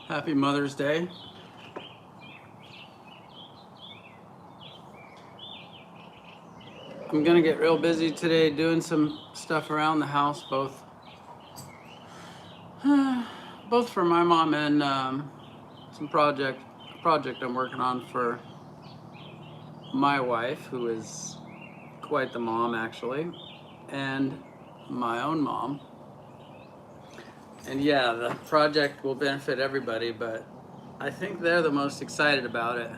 Happy Mother's Day. I'm gonna get real busy today doing some stuff around the house, both for my mom and some project I'm working on for my wife, who is quite the mom actually, and my own mom. And yeah, the project will benefit everybody, but I think they're the most excited about it.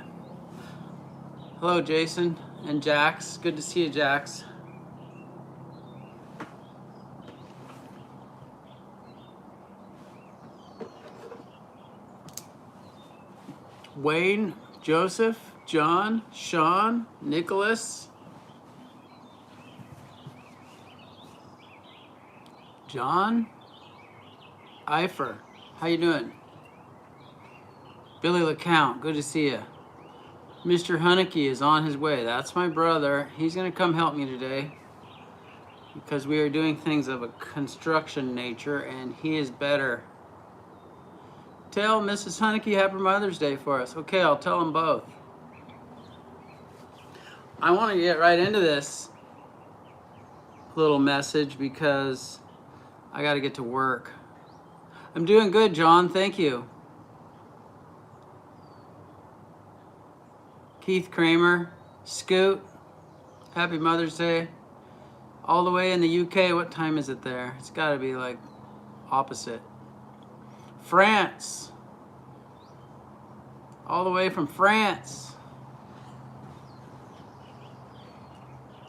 Hello, Jason and Jax. Good to see you, Jax. Wayne, Joseph, John, Sean, Nicholas, John, Eifer. How you doing? Billy LeCount, good to see you. Mr. Hunnicky is on his way. That's my brother. He's going to come help me today because we are doing things of a construction nature and he is better. Tell Mrs. Hunnicky Happy Mother's Day for us. Okay, I'll tell them both. I want to get right into this little message because I got to get to work. I'm doing good, John. Thank you. Keith Kramer, Scoot, Happy Mother's Day. All the way in the UK, what time is it there? It's got to be like opposite. France. All the way from France.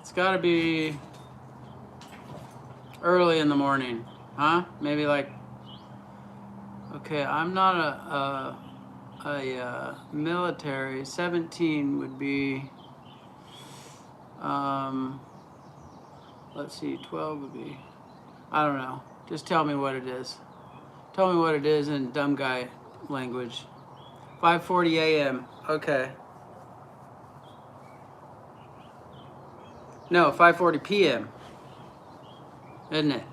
It's got to be early in the morning, huh? Maybe like, okay, I'm not a military. 17 would be, let's see, 12 would be, I don't know. Just tell me what it is. Tell me what it is in dumb guy language. 5:40 a.m. Okay. No, 5:40 p.m. Isn't it?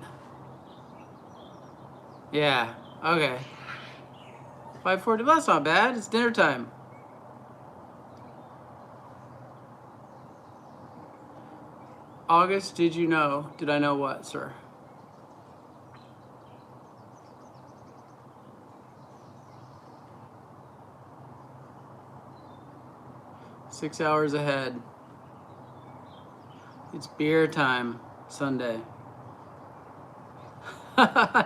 Yeah. Okay. 5:40. That's not bad. It's dinner time. August, did you know? Did I know what, sir? Six hours ahead. It's beer time Sunday.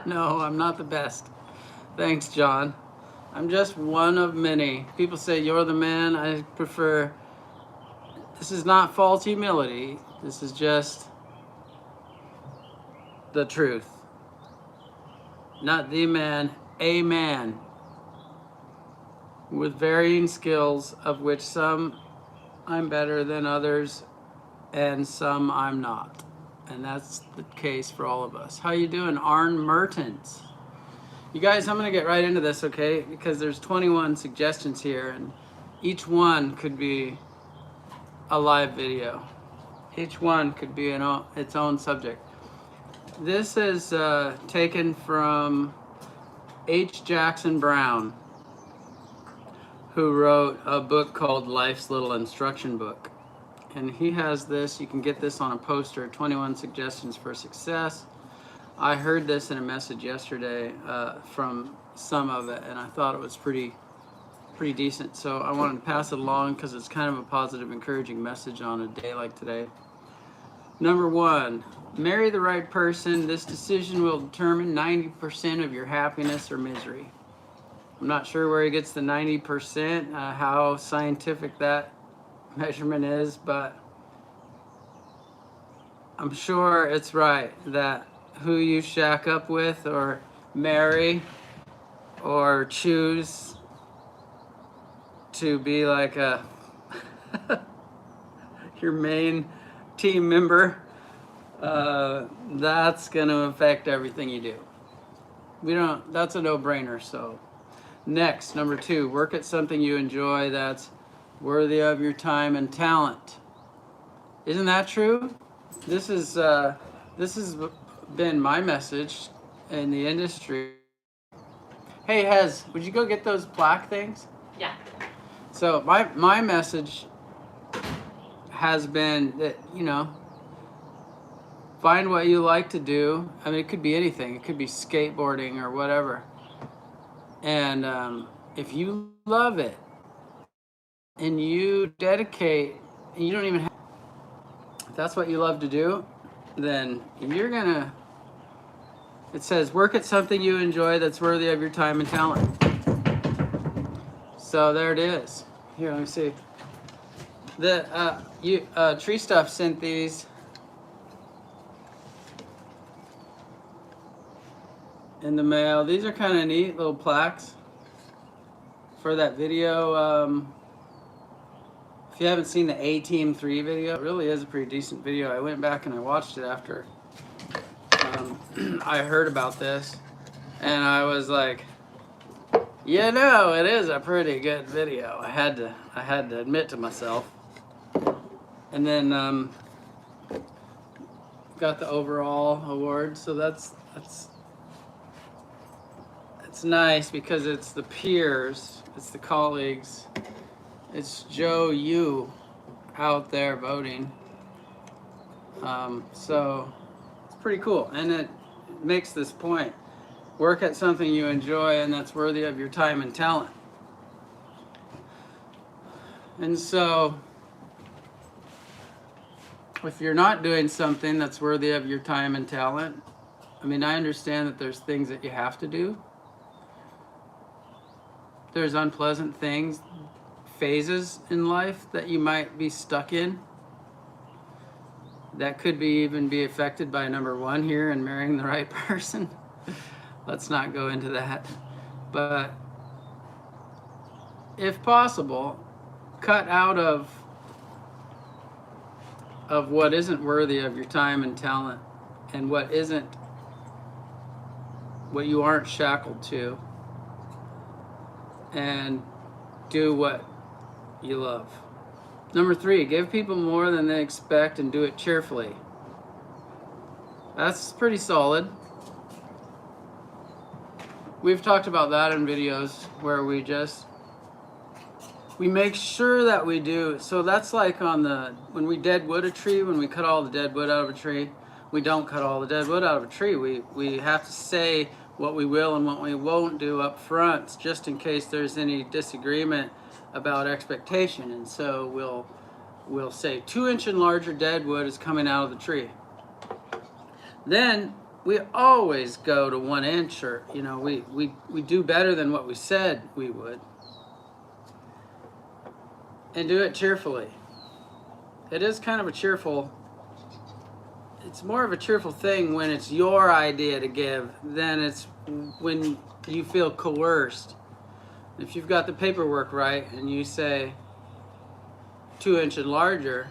No, I'm not the best. Thanks, John. I'm just one of many. People say you're the man. I prefer. This is not false humility. This is just the truth. Not the man, a man. With varying skills, of which some I'm better than others, and some I'm not. And that's the case for all of us. How you doing, Arn Mertens? You guys, I'm gonna get right into this, okay? Because there's 21 suggestions here, and each one could be a live video. Each one could be its own subject. This is taken from H. Jackson Brown, who wrote a book called Life's Little Instruction Book. And he has this, you can get this on a poster, 21 Suggestions for Success. I heard this in a message yesterday from some of it, and I thought it was pretty decent. So I wanted to pass it along because it's kind of a positive, encouraging message on a day like today. Number one, marry the right person. This decision will determine 90% of your happiness or misery. I'm not sure where he gets the 90%, how scientific that measurement is, but I'm sure it's right that who you shack up with or marry or choose to be like your main team member, that's gonna affect everything you do. That's a no-brainer. So next, number two, work at something you enjoy that's worthy of your time and talent. Isn't that true? This has been my message in the industry. Hey, Hez, would you go get those plaque things? Yeah. So my message has been that, you know, find what you like to do. I mean, it could be anything. It could be skateboarding or whatever. And if you love it and you dedicate, and you don't even have, if that's what you love to do, then you're gonna, it says, work at something you enjoy that's worthy of your time and talent. So there it is. Here, let me see. The Tree Stuff sent these in the mail. These are kind of neat little plaques for that video. If you haven't seen the A-Team 3 video, it really is a pretty decent video. I went back and I watched it after I heard about this, and I was like, you know, it is a pretty good video. I had to admit to myself. And then got the overall award. So that's it's nice because it's the peers, it's the colleagues, it's Joe Yu out there voting. So it's pretty cool, and it makes this point: work at something you enjoy and that's worthy of your time and talent. And so if you're not doing something that's worthy of your time and talent, I mean, I understand that there's things that you have to do. There's unpleasant things, phases in life that you might be stuck in. That could be even be affected by number one here and marrying the right person. Let's not go into that. But if possible, cut out of what isn't worthy of your time and talent, and what you aren't shackled to, and do what you love. Number 3, give people more than they expect and do it cheerfully. That's pretty solid. We've talked about that in videos where we make sure that we do. So that's like when we dead wood a tree, when we cut all the dead wood out of a tree, we don't cut all the dead wood out of a tree. We have to say what we will and what we won't do up front, just in case there's any disagreement about expectation. And so we'll say 2-inch and larger dead wood is coming out of the tree. Then we always go to 1 inch, or we do better than what we said we would. And do it cheerfully. It is kind of it's more of a cheerful thing when it's your idea to give than it's when you feel coerced. If you've got the paperwork right and you say 2-inch and larger,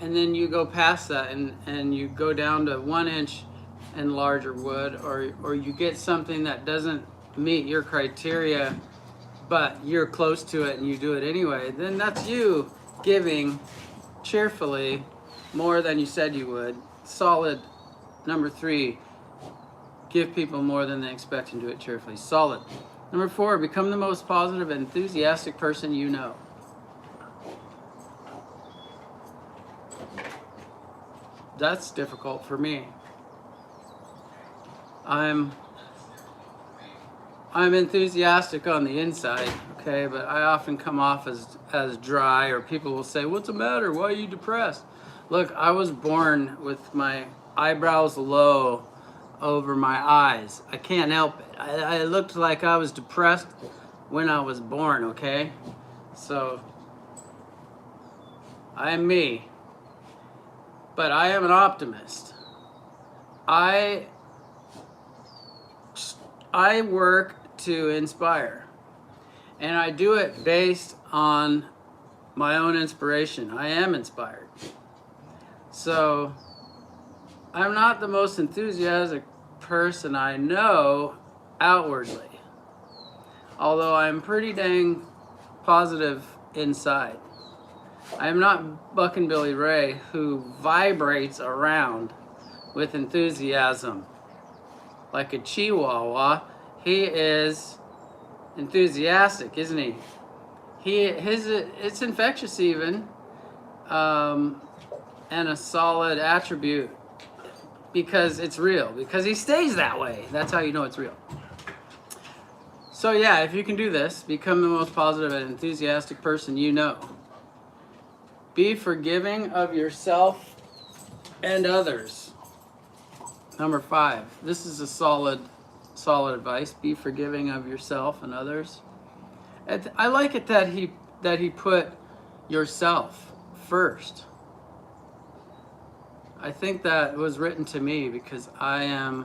and then you go past that and you go down to 1 inch and larger wood, or you get something that doesn't meet your criteria, but you're close to it and you do it anyway, then that's you giving cheerfully more than you said you would. Solid. Number 3, give people more than they expect and do it cheerfully. Solid. Number 4, become the most positive and enthusiastic person you know. That's difficult for me. I'm enthusiastic on the inside, okay, but I often come off as dry, or people will say, "What's the matter? Why are you depressed?" Look, I was born with my eyebrows low over my eyes. I can't help it. I looked like I was depressed when I was born, okay? So I am me. But I am an optimist. I work to inspire, and I do it based on my own inspiration. I am inspired. So I'm not the most enthusiastic person I know outwardly, although I'm pretty dang positive inside. I am not Buckin' Billy Ray, who vibrates around with enthusiasm like a chihuahua. He is enthusiastic, isn't he? It's infectious even, and a solid attribute because it's real. Because he stays that way. That's how you know it's real. So yeah, if you can do this, become the most positive and enthusiastic person you know. Be forgiving of yourself and others. Number 5. This is a solid advice. Be forgiving of yourself and others. I like it that he put yourself first. I think that was written to me because I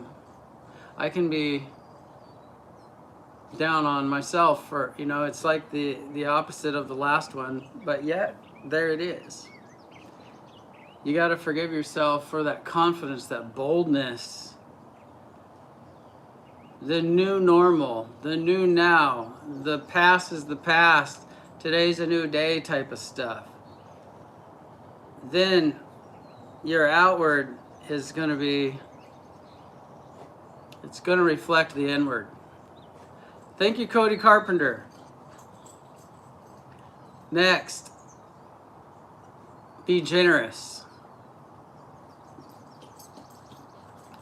can be down on myself for, it's like the opposite of the last one, but yet there it is. You got to forgive yourself for that confidence, that boldness, the new normal, the new now, the past is the past, today's a new day type of stuff. Then your outward is going to be, it's going to reflect the inward. Thank you, Cody Carpenter. Next, be generous.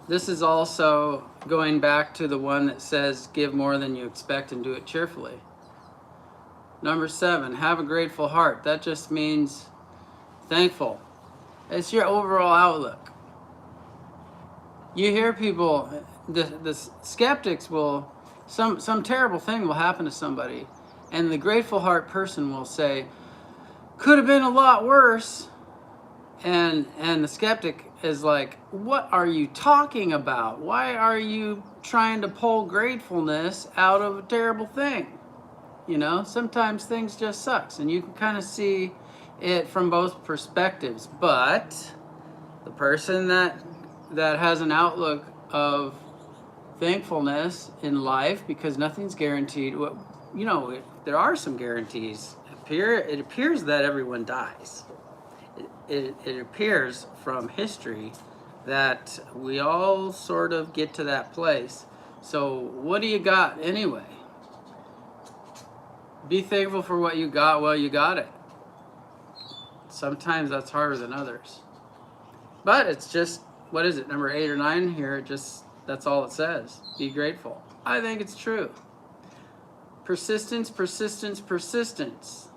This is also going back to the one that says give more than you expect and do it cheerfully. Number 7, have a grateful heart. That just means thankful. It's your overall outlook. You hear people, the skeptics will, some terrible thing will happen to somebody, and the grateful heart person will say, could have been a lot worse. And the skeptic is like, what are you talking about? Why are you trying to pull gratefulness out of a terrible thing? Sometimes things just sucks, and you can kind of see it from both perspectives. But the person that has an outlook of thankfulness in life, because nothing's guaranteed. There are some guarantees. It appears that everyone dies. It appears from history that we all sort of get to that place. So what do you got anyway? Be thankful for what you got while you got it. Sometimes that's harder than others. But it's just, what is it, number 8 or 9 here? That's all it says. Be grateful. I think it's true. Persistence, persistence, persistence.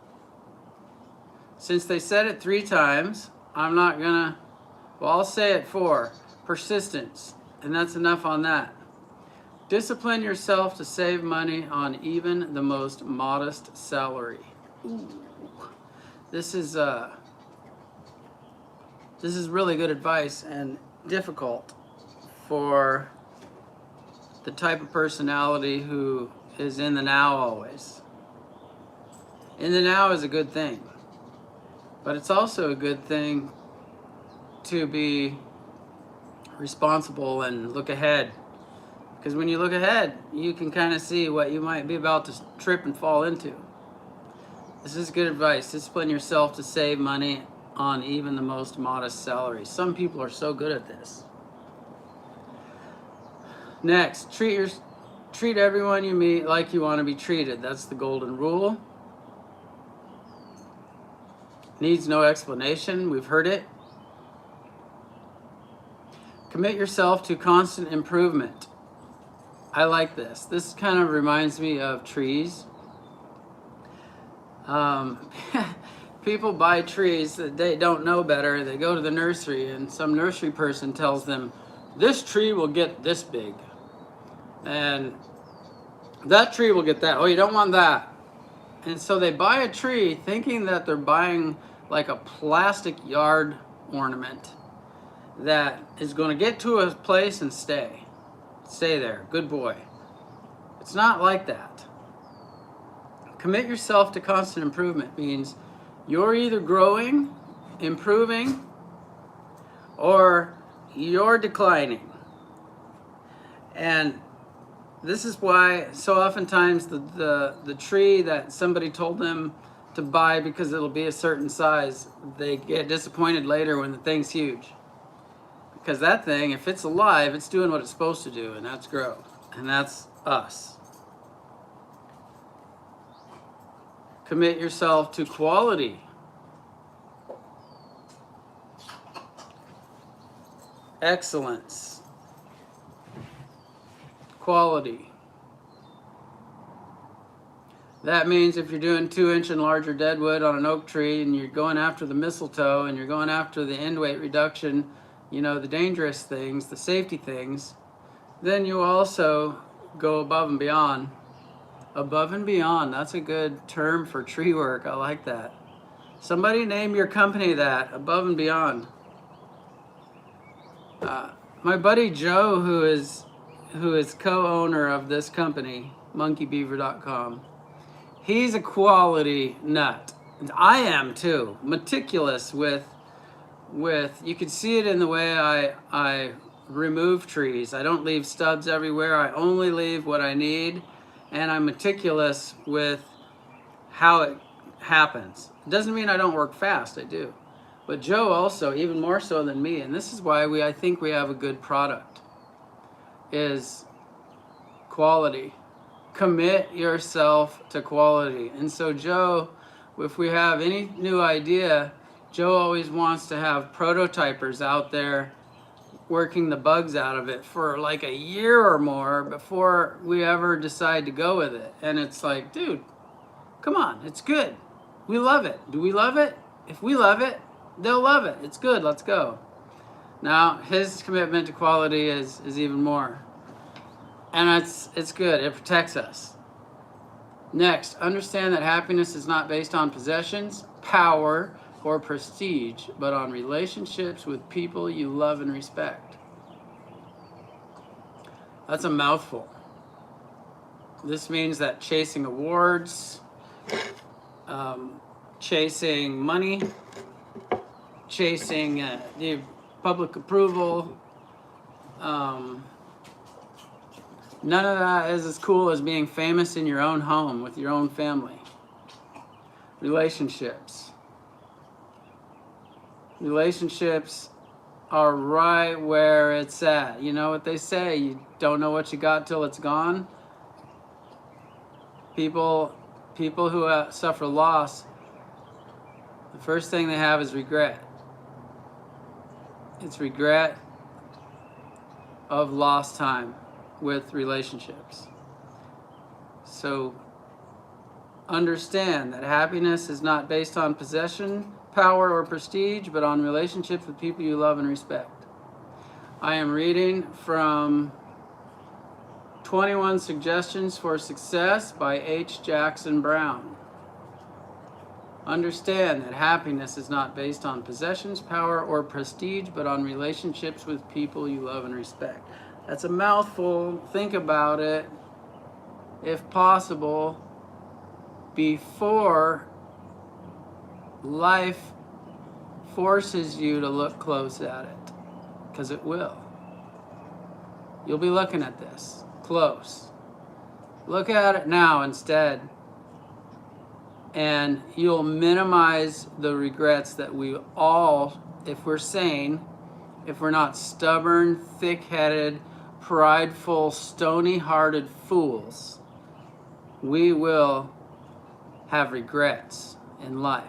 Since they said it 3 times, I'll say it 4. Persistence. And that's enough on that. Discipline yourself to save money on even the most modest salary. Ooh. This is really good advice and difficult for the type of personality who is in the now always. In the now is a good thing. But it's also a good thing to be responsible and look ahead. Because when you look ahead, you can kind of see what you might be about to trip and fall into. This is good advice. Discipline yourself to save money on even the most modest salary. Some people are so good at this. Next, treat everyone you meet like you want to be treated. That's the golden rule. Needs no explanation. We've heard it. Commit yourself to constant improvement. I like this. This kind of reminds me of trees. People buy trees that they don't know better. They go to the nursery and some nursery person tells them, this tree will get this big. And that tree will get that. Oh, you don't want that. And so they buy a tree thinking that they're buying like a plastic yard ornament that is going to get to a place and stay there. Good boy. It's not like that. Commit yourself to constant improvement means you're either growing, improving, or you're declining. And this is why so oftentimes the tree that somebody told them to buy because it'll be a certain size, they get disappointed later when the thing's huge. Because that thing, if it's alive, it's doing what it's supposed to do, and that's grow. And that's us. Commit yourself to quality. Excellence. Quality. That means if you're doing 2-inch and larger deadwood on an oak tree and you're going after the mistletoe and you're going after the end weight reduction, you know, the dangerous things, the safety things, then you also go above and beyond. Above and beyond, that's a good term for tree work. I like that. Somebody name your company that, Above and Beyond. My buddy Joe, who is co-owner of this company, monkeybeaver.com, he's a quality nut. And I am too, meticulous with, you can see it in the way I remove trees. I don't leave stubs everywhere. I only leave what I need. And I'm meticulous with how it happens. It doesn't mean I don't work fast, I do. But Joe also, even more so than me, and this is why I think we have a good product, is quality. Commit yourself to quality. And so Joe, if we have any new idea, Joe always wants to have prototypers out there working the bugs out of it for like a year or more before we ever decide to go with it. And it's like, dude, come on, it's good. We love it. Do we love it? If we love it, they'll love it. It's good, let's go. Now, his commitment to quality is even more. And it's good, it protects us. Next, understand that happiness is not based on possessions, power, or prestige, but on relationships with people you love and respect. That's a mouthful. This means that chasing awards, chasing money, chasing the public approval, none of that is as cool as being famous in your own home with your own family. Relationships. Relationships are right where it's at. You know what they say, you don't know what you got till it's gone. People who suffer loss, the first thing they have is regret. It's regret of lost time with relationships. So understand that happiness is not based on possession, power, or prestige, but on relationships with people you love and respect. I am reading from 21 Suggestions for Success by H. Jackson Brown. Understand that happiness is not based on possessions, power, or prestige, but on relationships with people you love and respect. That's a mouthful. Think about it, if possible, before life forces you to look close at it, because it will. You'll be looking at this close. Look at it now instead, and you'll minimize the regrets that we all, if we're sane, if we're not stubborn, thick-headed, prideful, stony-hearted fools, we will have regrets in life.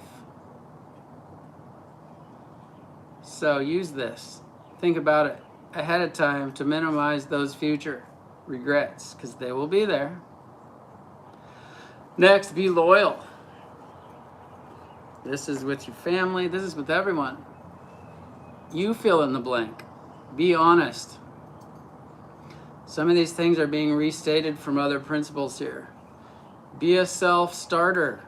So use this. Think about it ahead of time to minimize those future regrets, because they will be there. Next, be loyal. This is with your family. This is with everyone. You fill in the blank. Be honest. Some of these things are being restated from other principles here. Be a self-starter.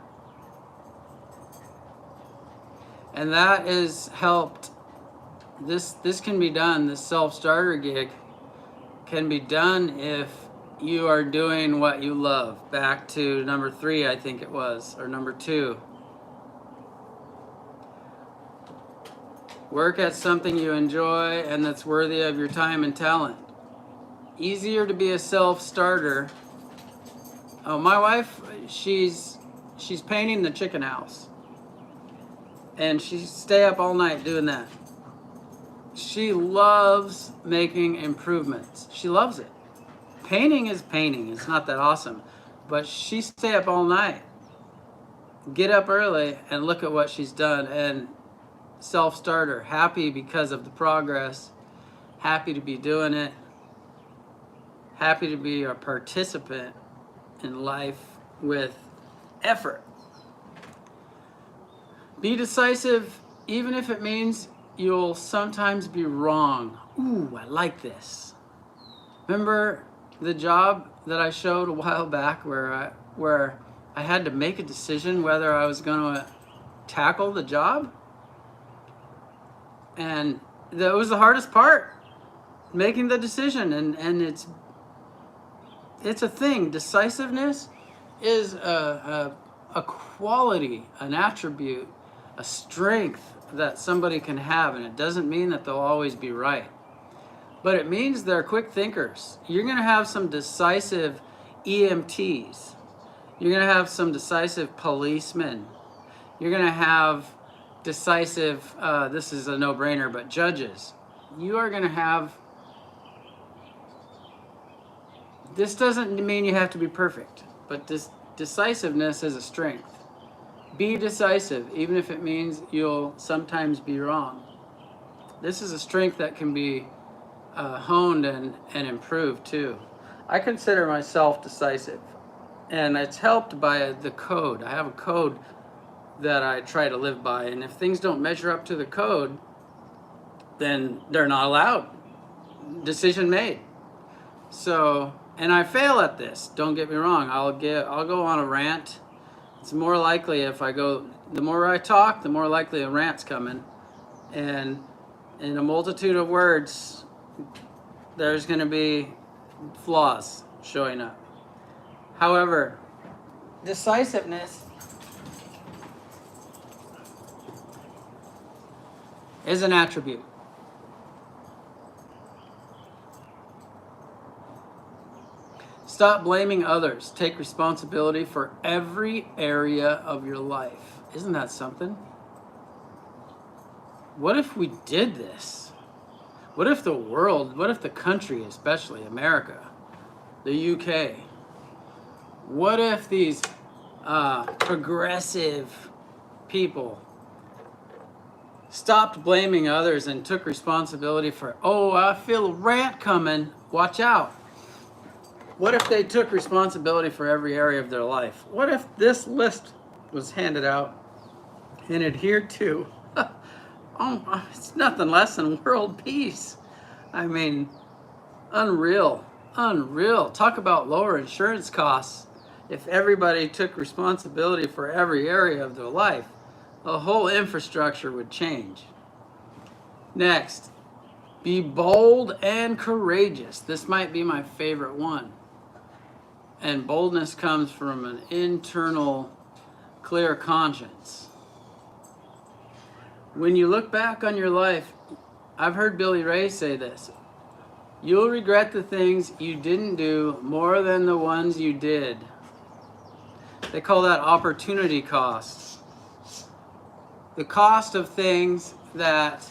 And that is helped. This can be done, this self-starter gig can be done if you are doing what you love. Back to number 3, I think it was, or number 2. Work at something you enjoy and that's worthy of your time and talent. Easier to be a self-starter. Oh, my wife, she's painting the chicken house. And she stay up all night doing that. She loves making improvements. She loves it. Painting is painting. It's not that awesome. But she stay up all night. get up early and look at what she's done, and self-starter, happy because of the progress, happy to be doing it, happy to be a participant in life with effort. Be decisive, even if it means you'll sometimes be wrong. Ooh, I like this. Remember the job that I showed a while back where I had to make a decision whether I was going to tackle the job? And that was the hardest part, making the decision. And it's a thing. Decisiveness is a quality, an attribute, a strength that somebody can have, and it doesn't mean that they'll always be right, but it means they're quick thinkers. You're going to have some decisive EMTs. You're going to have some decisive policemen. You're going to have decisive, this is a no-brainer, but judges. You are going to have, this doesn't mean you have to be perfect, but decisiveness is a strength. Be decisive, even if it means you'll sometimes be wrong. This is a strength that can be honed and improved too. I consider myself decisive, and it's helped by the code. I have a code that I try to live by, and if things don't measure up to the code, then they're not allowed. Decision made. So, and I fail at this, don't get me wrong. I'll go on a rant. It's more likely if I go, the more I talk, the more likely a rant's coming. And in a multitude of words, there's going to be flaws showing up. However, decisiveness is an attribute. Stop blaming others. Take responsibility for every area of your life. Isn't that something? What if we did this? What if the world, what if the country, especially America, the UK, what if these progressive people stopped blaming others and took responsibility for, oh, I feel a rant coming, watch out. What if they took responsibility for every area of their life? What if this list was handed out and adhered to? Oh, it's nothing less than world peace. I mean, unreal, unreal. Talk about lower insurance costs. If everybody took responsibility for every area of their life, the whole infrastructure would change. Next, be bold and courageous. This might be my favorite one. And boldness comes from an internal, clear conscience. When you look back on your life, I've heard Billy Ray say this, you'll regret the things you didn't do more than the ones you did. They call that opportunity costs. The cost of things that,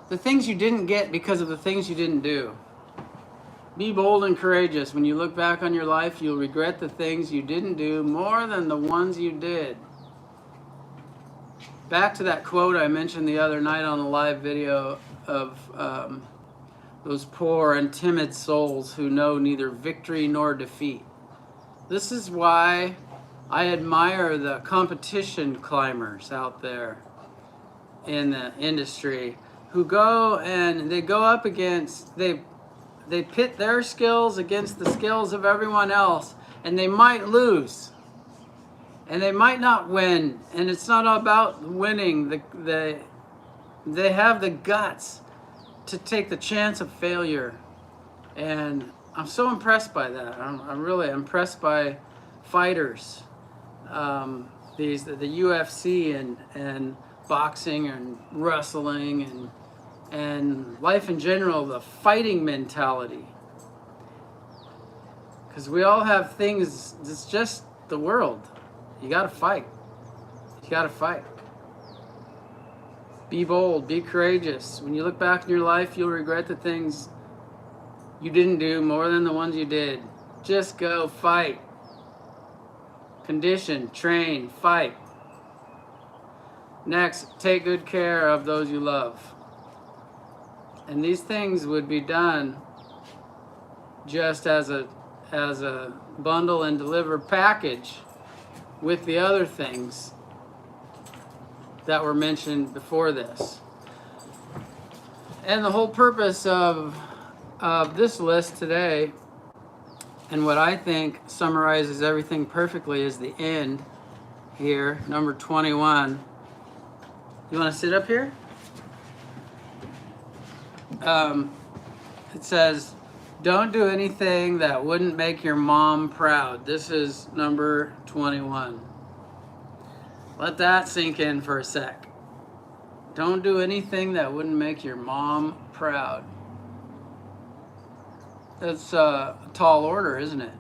the things you didn't get because of the things you didn't do. Be bold and courageous. When you look back on your life, you'll regret the things you didn't do more than the ones you did. Back to that quote I mentioned the other night on the live video of those poor and timid souls who know neither victory nor defeat. This is why I admire the competition climbers out there in the industry who go and they go up against, they pit their skills against the skills of everyone else, and they might lose. And they might not win, and it's not about winning. They have the guts to take the chance of failure. And I'm so impressed by that. I'm really impressed by fighters. The UFC and boxing and wrestling and life in general, the fighting mentality. Because we all have things, it's just the world. You gotta fight. You gotta fight. Be bold, be courageous. When you look back in your life, you'll regret the things you didn't do more than the ones you did. Just go fight. condition, train, fight. Next, take good care of those you love. And these things would be done just as a bundle and deliver package with the other things that were mentioned before this. And the whole purpose of this list today, and what I think summarizes everything perfectly, is the end here, number 21. You want to sit up here? It says, don't do anything that wouldn't make your mom proud. This is number 21. Let that sink in for a sec. Don't do anything that wouldn't make your mom proud. That's a tall order, isn't it?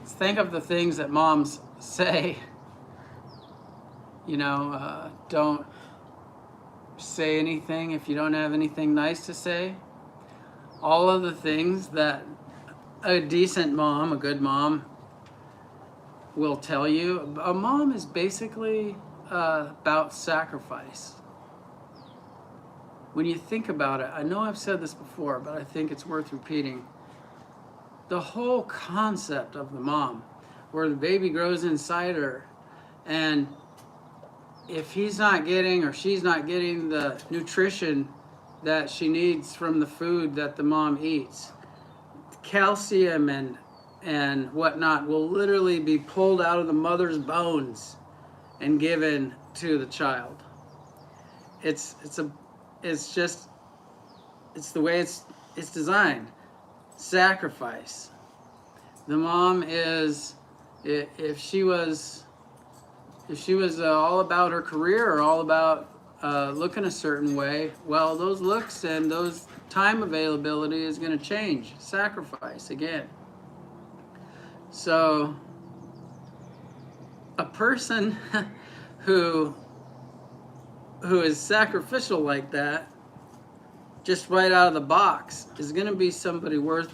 Think of the things that moms say. You know, don't say anything if you don't have anything nice to say. All of the things that a decent mom, a good mom, will tell you. A mom is basically about sacrifice. When you think about it, I know I've said this before, but I think it's worth repeating. The whole concept of the mom, where the baby grows inside her, and if he's not getting or she's not getting the nutrition that she needs from the food that the mom eats, calcium and whatnot will literally be pulled out of the mother's bones and given to the child. It's the way it's designed. Sacrifice. The mom is, if she was all about her career or all about looking a certain way, well, those looks and those time availability is going to change. Sacrifice again. So a person who is sacrificial like that, just right out of the box, is going to be somebody worth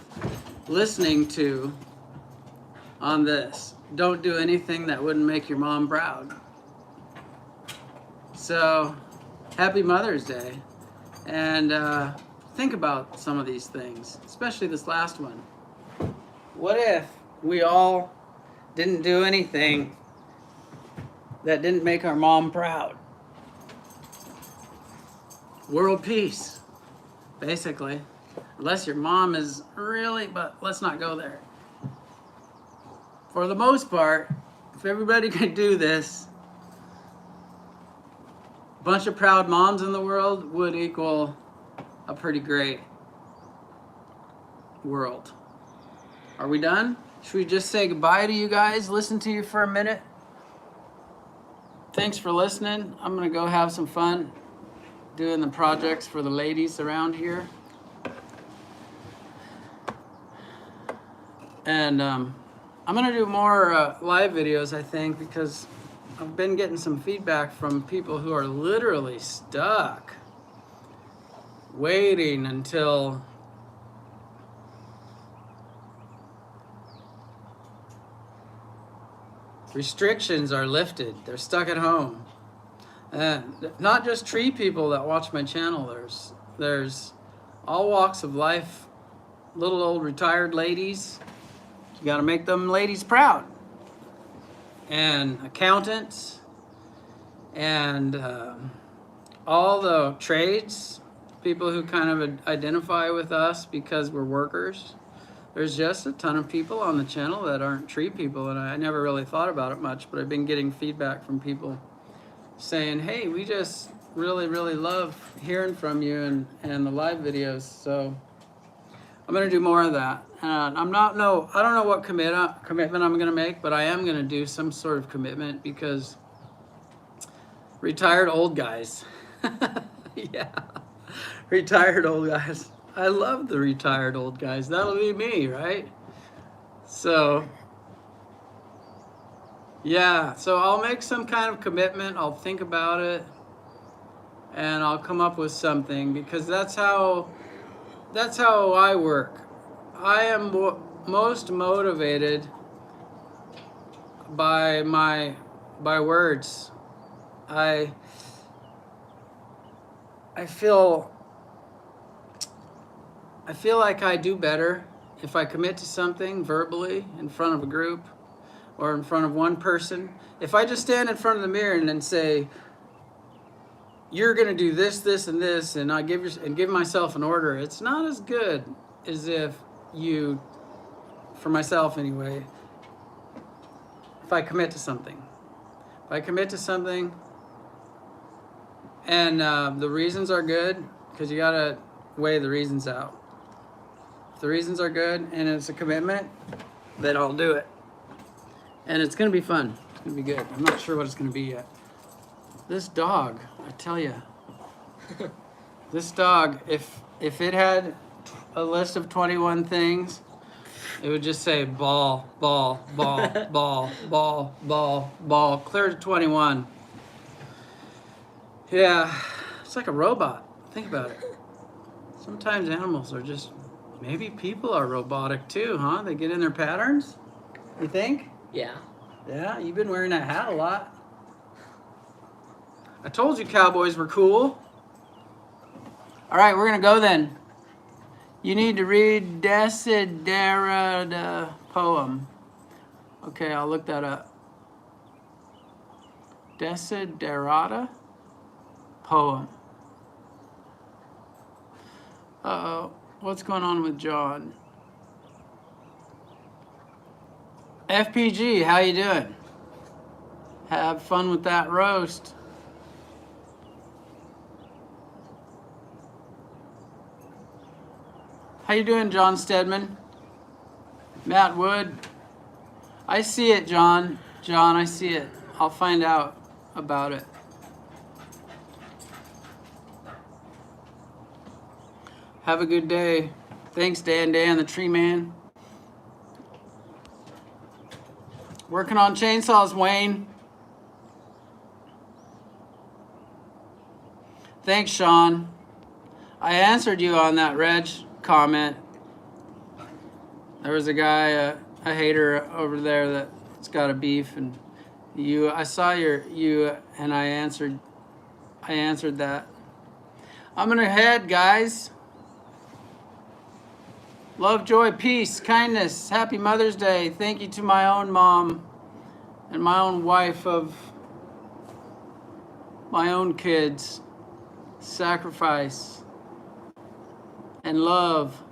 listening to on this. Don't do anything that wouldn't make your mom proud. So, happy Mother's Day. And think about some of these things, especially this last one. What if we all didn't do anything that didn't make our mom proud? World peace, basically. Unless your mom is really, but let's not go there. For the most part, if everybody could do this, a bunch of proud moms in the world would equal a pretty great world. Are we done? Should we just say goodbye to you guys? Listen to you for a minute? Thanks for listening. I'm going to go have some fun doing the projects for the ladies around here. And I'm going to do more live videos, I think, because I've been getting some feedback from people who are literally stuck waiting until restrictions are lifted. They're stuck at home. And not just tree people that watch my channel. There's all walks of life, little old retired ladies. You got to make them ladies proud. And accountants and all the trades, people who kind of identify with us because we're workers. There's just a ton of people on the channel that aren't tree people, and I never really thought about it much, but I've been getting feedback from people saying, hey, we just really, really love hearing from you and the live videos. So I'm going to do more of that. I don't know what commitment I'm going to make, but I am going to do some sort of commitment because retired old guys. Yeah, retired old guys. I love the retired old guys. That'll be me, right? So, yeah, so I'll make some kind of commitment. I'll think about it, and I'll come up with something, because that's how that's how I work. I am most motivated by words. I feel like I do better if I commit to something verbally in front of a group or in front of one person. If I just stand in front of the mirror and then say, "You're going to do this, this, and this," and I give myself an order, it's not as good as if for myself anyway, if I commit to something. If I commit to something and the reasons are good, because you got to weigh the reasons out. If the reasons are good and it's a commitment, then I'll do it. And it's going to be fun. It's going to be good. I'm not sure what it's going to be yet. This dog, I tell you, this dog, if it had a list of 21 things, it would just say ball, ball, ball, ball, ball, ball, ball, clear to 21. Yeah, it's like a robot. Think about it. Sometimes animals are just, maybe people are robotic too, huh? They get in their patterns, you think? Yeah. Yeah, you've been wearing that hat a lot. I told you cowboys were cool. All right, we're going to go then. You need to read Desiderata poem. Okay, I'll look that up. Desiderata poem. Uh-oh, what's going on with John? FPG, how you doing? Have fun with that roast. How you doing, John Stedman? Matt Wood? I see it, John. John, I see it. I'll find out about it. Have a good day. Thanks, Dan, the tree man. Working on chainsaws, Wayne. Thanks, Sean. I answered you on that Reg comment. There was a guy, a hater over there that's got a beef, and I saw you, and I answered that. I'm gonna head, guys. Love, joy, peace, kindness. Happy Mother's Day. Thank you to my own mom and my own wife of my own kids. Sacrifice and love.